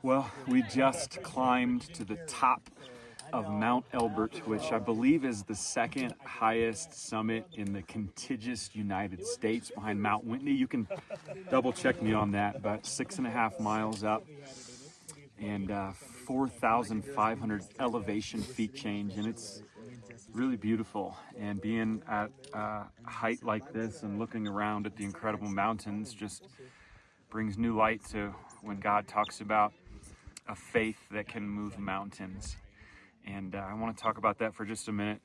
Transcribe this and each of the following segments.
Well, we just climbed to the top of Mount Elbert, which I believe is the second highest summit in the contiguous United States behind Mount Whitney. You can double check me on that, about 6.5 miles up and 4,500 elevation feet change. And it's really beautiful. And being at a height like this and looking around at the incredible mountains just brings new light to when God talks about a faith that can move mountains. And I want to talk about that for just a minute.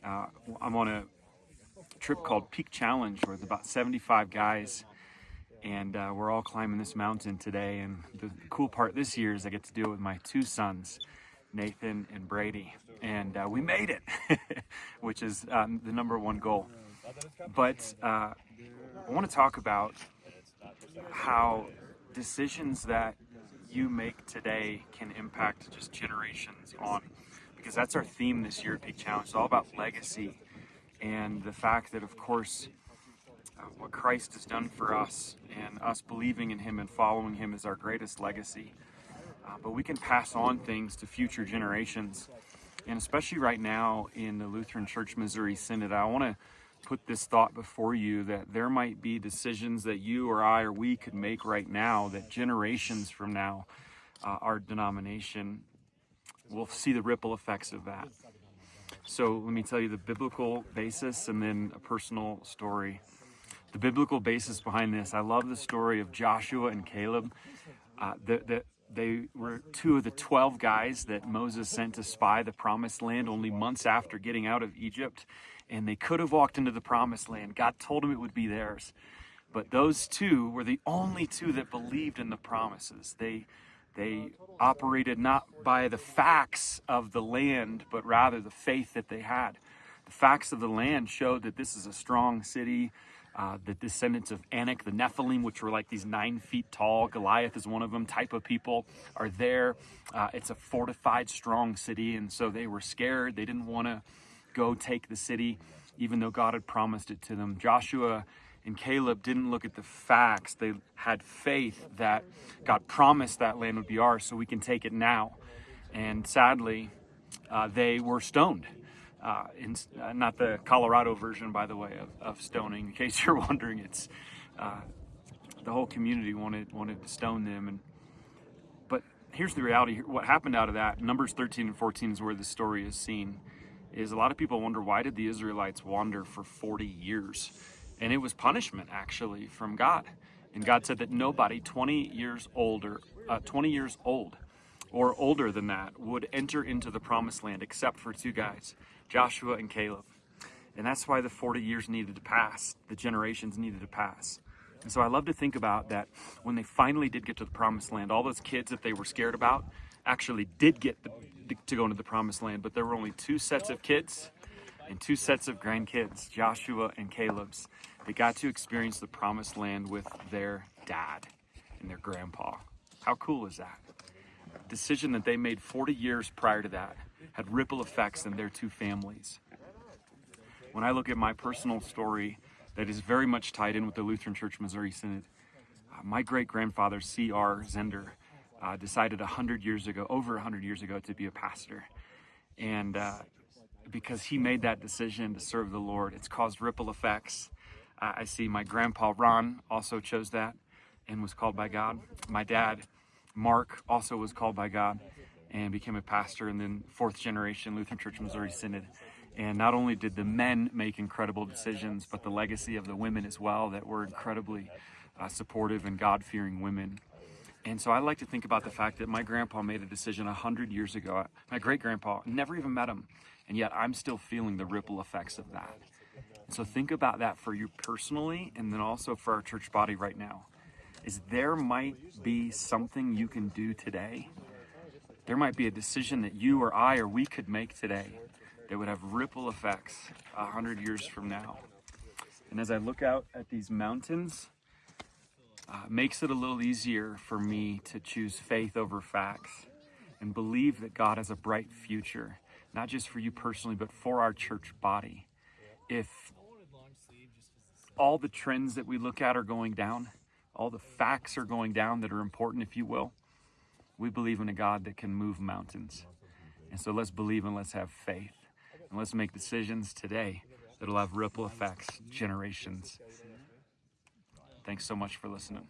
I'm on a trip called Peak Challenge with about 75 guys, and we're all climbing this mountain today. And the cool part this year is I get to do it with my two sons, Nathan and Brady. And we made it, which is the number one goal. But I want to talk about how decisions that you make today can impact just generations on, because that's our theme this year at Peak Challenge. It's all about legacy and the fact that, of course, what Christ has done for us and us believing in Him and following Him is our greatest legacy. But we can pass on things to future generations. And especially right now in the Lutheran Church Missouri Synod, I want to put this thought before you that there might be decisions that you or I or we could make right now that generations from now, our denomination will see the ripple effects of that. So let me tell you the biblical basis and then a personal story. The biblical basis behind this, I love the story of Joshua and Caleb. They were two of the 12 guys that Moses sent to spy the promised land only months after getting out of Egypt. And they could have walked into the promised land. God told them it would be theirs. But those two were the only two that believed in the promises. They operated not by the facts of the land, but rather the faith that they had. The facts of the land showed that this is a strong city. The descendants of Anak, the Nephilim, which were like these 9 feet tall, Goliath is one of them, type of people are there. It's a fortified, strong city. And so they were scared. They didn't want to go take the city, even though God had promised it to them. Joshua and Caleb didn't look at the facts. They had faith that God promised that land would be ours, so we can take it now. And sadly, they were stoned. Not the Colorado version, by the way, of stoning. In case you're wondering, it's the whole community wanted to stone them. But here's the reality. What happened out of that, Numbers 13 and 14 is where the story is seen, is a lot of people wonder, why did the Israelites wander for 40 years? And it was punishment, actually, from God. And God said that nobody 20 years old or older than that would enter into the promised land except for 2 guys, Joshua and Caleb. And that's why the 40 years needed to pass. The generations needed to pass. And so I love to think about that when they finally did get to the promised land, all those kids that they were scared about actually did get to go into the promised land, but there were only 2 sets of kids and 2 sets of grandkids, Joshua and Caleb's. They got to experience the promised land with their dad and their grandpa. How cool is that? The decision that they made 40 years prior to that had ripple effects in their 2 families. When I look at my personal story that is very much tied in with the Lutheran Church Missouri Synod, my great-grandfather, C.R. Zehnder, decided over 100 years ago to be a pastor. And because he made that decision to serve the Lord, it's caused ripple effects. I see my grandpa, Ron, also chose that and was called by God. My dad, Mark, also was called by God and became a pastor, and then 4th generation Lutheran Church Missouri Synod. And not only did the men make incredible decisions, but the legacy of the women as well that were incredibly supportive and God-fearing women. And so I like to think about the fact that my grandpa made a decision 100 years ago. My great-grandpa, never even met him, and yet I'm still feeling the ripple effects of that. And so think about that for you personally, and then also for our church body right now. Is there might be something you can do today. There might be a decision that you or I or we could make today that would have ripple effects 100 years from now. And as I look out at these mountains, makes it a little easier for me to choose faith over facts and believe that God has a bright future, not just for you personally, but for our church body. If all the trends that we look at are going down, all the facts are going down that are important, if you will, We believe in a God that can move mountains. And so let's believe and let's have faith. And let's make decisions today that'll have ripple effects, generations. Thanks so much for listening.